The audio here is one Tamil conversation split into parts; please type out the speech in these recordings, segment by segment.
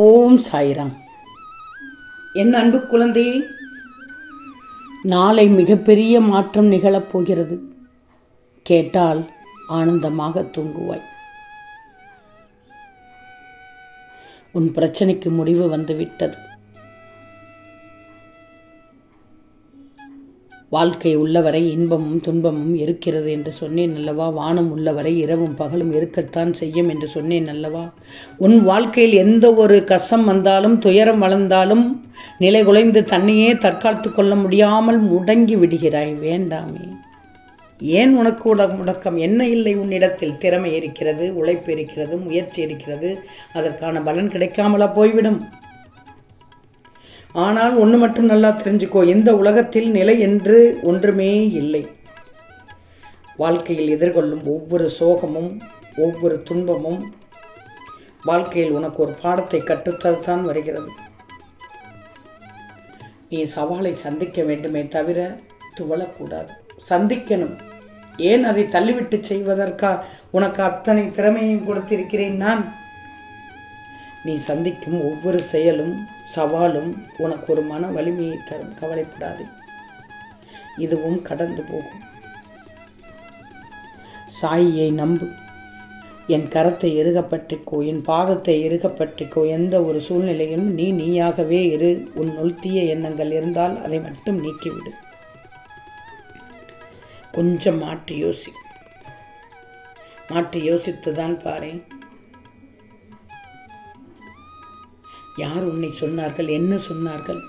ஓம் சாய்ராம். என் அன்பு குழந்தையே, நாளை மிகப்பெரிய மாற்றம் நிகழப்போகிறது. கேட்டால் ஆனந்தமாக தூங்குவாய். உன் பிரச்சனைக்கு முடிவு வந்துவிட்டது. வாழ்க்கை உள்ளவரை இன்பமும் துன்பமும் இருக்கிறது என்று சொன்னேன் அல்லவா? வானம் உள்ளவரை இரவும் பகலும் இருக்கத்தான் செய்யும் என்று சொன்னேன் அல்லவா? உன் வாழ்க்கையில் எந்த ஒரு கஷ்டம் வந்தாலும் துயரம் வளர்ந்தாலும் நிலை குலைந்து தன்னையே தற்காத்து கொள்ள முடியாமல் முடங்கி விடுகிறாய். வேண்டாமே. ஏன் உனக்கு முடக்கம்? என்ன இல்லை உன்னிடத்தில்? திறமை இருக்கிறது, உழைப்பு இருக்கிறது, முயற்சி இருக்கிறது. அதற்கான பலன் கிடைக்காமலா போய்விடும்? ஆனால் ஒன்று மட்டும் நல்லா தெரிஞ்சுக்கோ, இந்த உலகத்தில் நிலை என்று ஒன்றுமே இல்லை. வாழ்க்கையில் எதிர்கொள்ளும் ஒவ்வொரு சோகமும் ஒவ்வொரு துன்பமும் வாழ்க்கையில் உனக்கு ஒரு பாடத்தை கற்றுத்தான் வருகிறது. நீ சவாலை சந்திக்க வேண்டுமே தவிர துவளக்கூடாது. சந்திக்கணும். ஏன் அதை தள்ளிவிட்டு செய்வதற்கா உனக்கு அத்தனை திறமையும் கொடுத்திருக்கிறேன் நான்? நீ சந்திக்கும் ஒவ்வொரு செயலும் சவாலும் உனக்கு ஒரு மன வலிமையை தரும். கவலைப்படாதே, இதுவும் கடந்து போகும். சாயியை நம்பு. என் கரத்தை இறுகப்பற்றிக்கோ, என் பாதத்தை இறுகப்பற்றிக்கோ. எந்த ஒரு சூழ்நிலையும் நீயாகவே இரு. உன்னுள் தீய எண்ணங்கள் இருந்தால் அதை மட்டும் நீக்கிவிடு. கொஞ்சம் மாற்றி யோசித்துதான் பாரேன். யார் உன்னை சொன்னார்கள்? என்ன சொன்னார்கள்?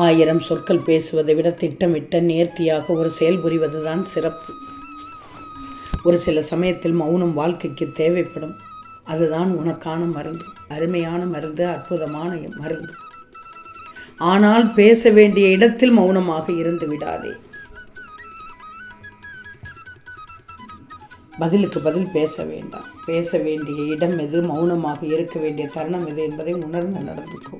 1000 சொற்கள் பேசுவதை விட திட்டமிட்ட நேர்த்தியாக ஒரு செயல் புரிவதுதான் சிறப்பு. ஒரு சில சமயத்தில் மௌனம் வாழ்க்கைக்கு தேவைப்படும். அதுதான் உனக்கான மருந்து, அருமையான மருந்து, அற்புதமான மருந்து. ஆனால் பேச வேண்டிய இடத்தில் மௌனமாக இருந்து விடாதே. பதிலுக்கு பதில் பேச வேண்டாம். பேச வேண்டிய இடம் எது, மௌனமாக இருக்க வேண்டிய தருணம் எது என்பதை உணர்ந்து நடந்துக்கோ.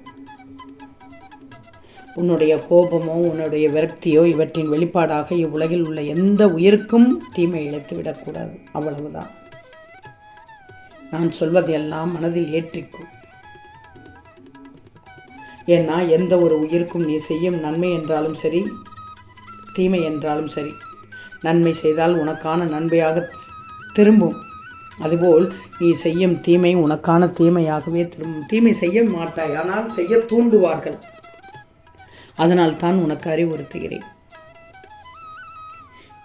உன்னுடைய கோபமோ உன்னுடைய விரக்தியோ இவற்றின் வெளிப்பாடாக இவ்வுலகில் உள்ள எந்த உயிருக்கும் தீமை இழைத்து விடக்கூடாது. அவ்வளவுதான். நான் சொல்வதையெல்லாம் மனதில் ஏற்றிக்கும். ஏன்னா எந்த ஒரு உயிருக்கும் நீ செய்யும் நன்மை என்றாலும் சரி, தீமை என்றாலும் சரி, நன்மை செய்தால் உனக்கான நன்மையாக திரும்பும். அதுபோல் நீ செய்யும் தீமை உனக்கான தீமையாகவே திரும்பும். தீமை செய்ய மாட்டாய், ஆனால் செய்ய தூண்டுவார்கள். அதனால் தான் உனக்கு அறிவுறுத்துகிறேன்.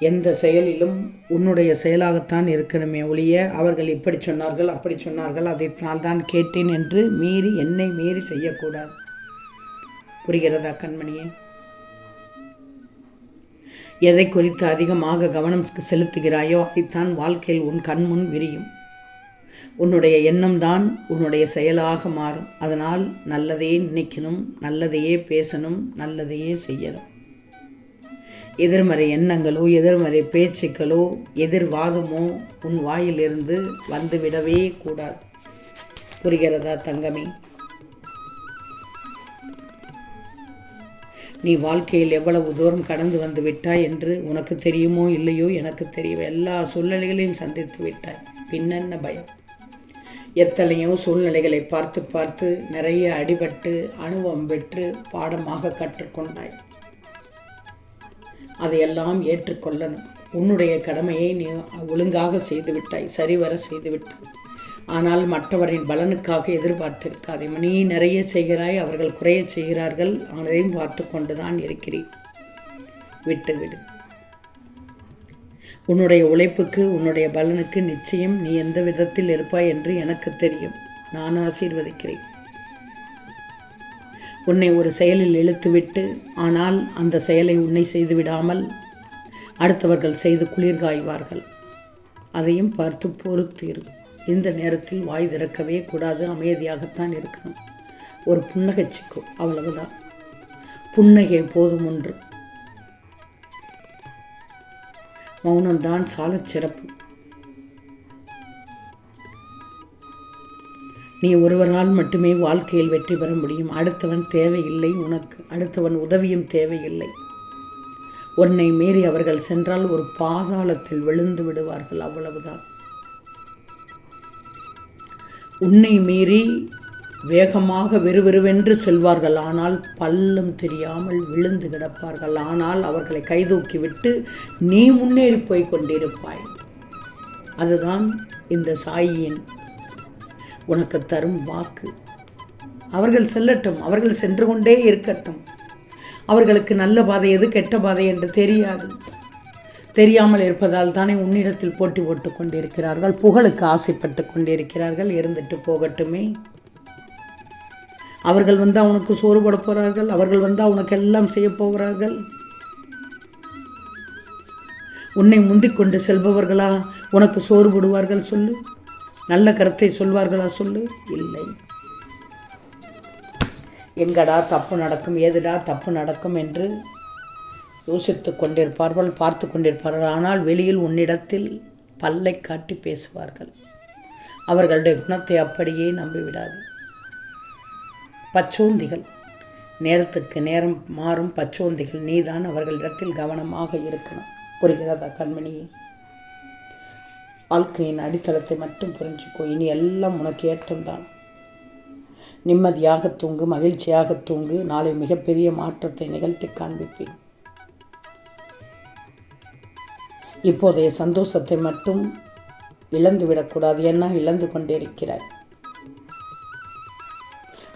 எந்த செயலிலும் உன்னுடைய செயலாகத்தான் இருக்கணுமே ஒழிய அவர்கள் இப்படி சொன்னார்கள் அப்படி சொன்னார்கள் அதனால் தான் கேட்டேன் என்று என்னை மீறி செய்யக்கூடாது. புரிகிறதா கண்மணியே? எதை குறித்து அதிகமாக கவனம் செலுத்துகிறாயோ அதைத்தான் வாழ்க்கையில் உன் கண்முன் விரியும். உன்னுடைய எண்ணம் தான் உன்னுடைய செயலாக மாறும். அதனால் நல்லதையே நினைக்கணும், நல்லதையே பேசணும், நல்லதையே செய்யணும். எதிர்மறை எண்ணங்களோ எதிர்மறை பேச்சுக்களோ எதிர்வாதமோ உன் வாயிலிருந்து வந்துவிடவே கூடாது. புரிகிறதா தங்கமே? நீ வாழ்க்கையில் எவ்வளவு தூரம் கடந்து வந்து விட்டாய் என்று உனக்கு தெரியுமோ இல்லையோ, எனக்கு தெரியும். எல்லா சூழ்நிலைகளையும் சந்தித்து விட்டாய். பின்னென்ன பயம்? எத்தனையோ சூழ்நிலைகளை பார்த்து நிறைய அடிபட்டு அனுபவம் பெற்று பாடமாக கற்றுக்கொண்டாய். அதையெல்லாம் ஏற்றுக்கொள்ளணும். உன்னுடைய கடமையை நீ ஒழுங்காக செய்துவிட்டாய், சரிவர செய்துவிட்டாய். ஆனால் மற்றவரின் பலனுக்காக எதிர்பார்த்திருக்காதே. நீ நிறைய செய்கிறாய், அவர்கள் குறைய செய்கிறார்கள். அதையும் பார்த்து கொண்டுதான் இருக்கிறேன். விட்டுவிடு. உன்னுடைய உழைப்புக்கு உன்னுடைய பலனுக்கு நிச்சயம் நீ எந்த விதத்தில் இருப்பாய் என்று எனக்கு தெரியும். நான் ஆசீர்வதிக்கிறேன். உன்னை ஒரு செயலில் இழுத்துவிட்டு ஆனால் அந்த செயலை உன்னை செய்துவிடாமல் அடுத்தவர்கள் செய்து குளிர்காய்வார்கள். அதையும் பார்த்து பொறுத்து இருக்கும். இந்த நேரத்தில் வாய் திறக்கவே கூடாது. அமைதியாகத்தான் இருக்கணும். ஒரு புன்னகைச்சிக்கோ, அவ்வளவுதான். புன்னகை போதும். ஒன்று மௌனம்தான் சாலச் சிறப்பு. நீ ஒருவரால் மட்டுமே வாழ்க்கையில் வெற்றி பெற முடியும். அடுத்தவன் தேவையில்லை உனக்கு. அடுத்தவன் உதவியும் தேவையில்லை. உன்னை மீறி அவர்கள் சென்றால் ஒரு பாதாளத்தில் விழுந்து விடுவார்கள். அவ்வளவுதான். உன்னை மீறி வேகமாக விறுவிறுவென்று செல்வார்கள், ஆனால் பள்ளம் தெரியாமல் விழுந்து கிடப்பார்கள். ஆனால் அவர்களை கைதூக்கிவிட்டு நீ முன்னேறி போய் கொண்டிருப்பாய். அதுதான் இந்த சாயியின் உனக்கு தரும் வாக்கு. அவர்கள் செல்லட்டும், அவர்கள் சென்று கொண்டே இருக்கட்டும். அவர்களுக்கு நல்ல பாதை எது கெட்ட பாதை என்று தெரியாது. தெரியாமல் இருப்பதால் தானே உன்னிடத்தில் போட்டி போட்டு கொண்டிருக்கிறார்கள், புகழுக்கு ஆசைப்பட்டு கொண்டிருக்கிறார்கள். இருந்துட்டு போகட்டுமே. அவர்கள் வந்தால் உனக்கு சோறு போட போகிறார்கள், அவர்கள் வந்தால் உனக்கு எல்லாம் செய்ய போகிறார்கள். உன்னை முந்திக் கொண்டு செல்பவர்களா உனக்கு சோறு போடுவார்கள்? சொல்லு. நல்ல கருத்தை சொல்வார்களா? சொல்லு. இல்லை. எங்கடா தப்பு நடக்கும், ஏதுடா தப்பு நடக்கும் என்று யோசித்து கொண்டிருப்பார்கள், பார்த்து கொண்டிருப்பார்கள். ஆனால் வெளியில் உன்னிடத்தில் பல்லை காட்டி பேசுவார்கள். அவர்களுடைய குணத்தை அப்படியே நம்பிவிடாது. பச்சோந்திகள், நேரத்துக்கு நேரம் மாறும் பச்சோந்திகள். நீதான் அவர்களிடத்தில் கவனமாக இருக்கணும். புரிகிறதா கண்மணியே? வாழ்க்கையின் அடித்தளத்தை மட்டும் புரிஞ்சுக்கோ. இனி எல்லாம் உனக்கு ஏற்றம்தான். நிம்மதியாக தூங்கு, மகிழ்ச்சியாக தூங்கு. நாளை மிகப்பெரிய மாற்றத்தை நிகழ்த்தி காண்பிப்பேன். இப்போதைய சந்தோஷத்தை மட்டும் இழந்துவிடக்கூடாது. ஏன்னா இழந்து கொண்டிருக்கிறாய்.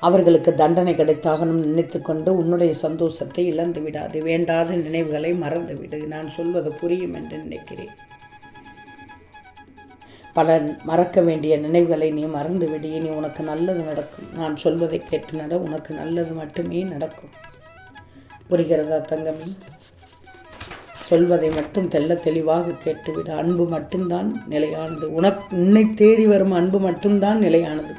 அவர்களுக்கு தண்டனை கிடைத்தாகணும் நினைத்து கொண்டு உன்னுடைய சந்தோஷத்தை இழந்து விடாது. வேண்டாத நினைவுகளை மறந்துவிடு. நான் சொல்வது புரியும் என்று நினைக்கிறேன். பல மறக்க வேண்டிய நினைவுகளை நீ மறந்துவிடு. இனி உனக்கு நல்லது நடக்கும். நான் சொல்வதை கேட்டு நட. உனக்கு நல்லது மட்டுமே நடக்கும். புரிகிறதா தங்கமே? சொல்வதை மட்டும் தெல்ல தெளிவாக கேட்டுவிடு. அன்பு மட்டும்தான் நிலையானது. உன்னை தேடி வரும் அன்பு மட்டும்தான் நிலையானது.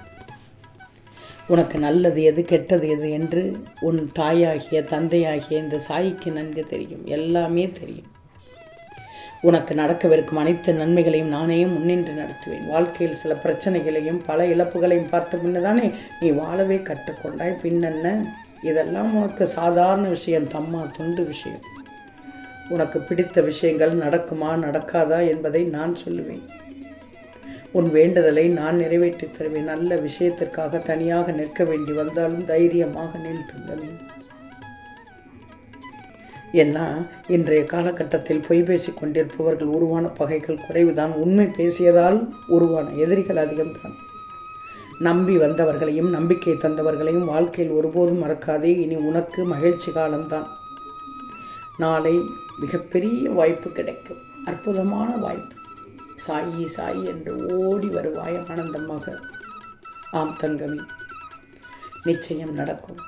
உனக்கு நல்லது எது கெட்டது எது என்று உன் தாயாகிய தந்தையாகிய இந்த சாயிக்கு நன்கு தெரியும். எல்லாமே தெரியும். உனக்கு நடக்கவிருக்கும் அனைத்து நன்மைகளையும் நானே முன்னின்று நடத்துவேன். வாழ்க்கையில் சில பிரச்சனைகளையும் பல இழப்புகளையும் பார்த்த பின்னதானே நீ வாழவே கற்றுக்கொண்டாய். பின்னென்ன? இதெல்லாம் உனக்கு சாதாரண விஷயம் தம்மா, துண்டு விஷயம். உனக்கு பிடித்த விஷயங்கள் நடக்குமா நடக்காதா என்பதை நான் சொல்லுவேன். உன் வேண்டுதலை நான் நிறைவேற்றி தருவேன். நல்ல விஷயத்திற்காக தனியாக நிற்க வேண்டி வந்தாலும் தைரியமாக நில் தங்கமே. ஏன்னா இன்றைய காலகட்டத்தில் பொய் பேசிக் கொண்டிருப்பவர்கள் உருவான பகைகள் குறைவுதான். உண்மை பேசியதால் உருவான எதிரிகள் அதிகம்தான். நம்பி வந்தவர்களையும் நம்பிக்கை தந்தவர்களையும் வாழ்க்கையில் ஒருபோதும் மறக்காதே. இனி உனக்கு மகிழ்ச்சி காலம்தான். நாளை மிகப்பெரிய வாய்ப்பு கிடைக்கும். அற்புதமான வாய்ப்பு. சாயி சாயி என்று ஓடி வருவாய் ஆனந்தமாக. ஆம் தங்கமி, நிச்சயம் நடக்கும்.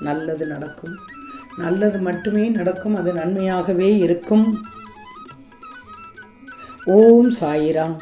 நல்லது நடக்கும். நல்லது மட்டுமே நடக்கும். அது நன்மையாகவே இருக்கும். ஓம் சாயிராம்.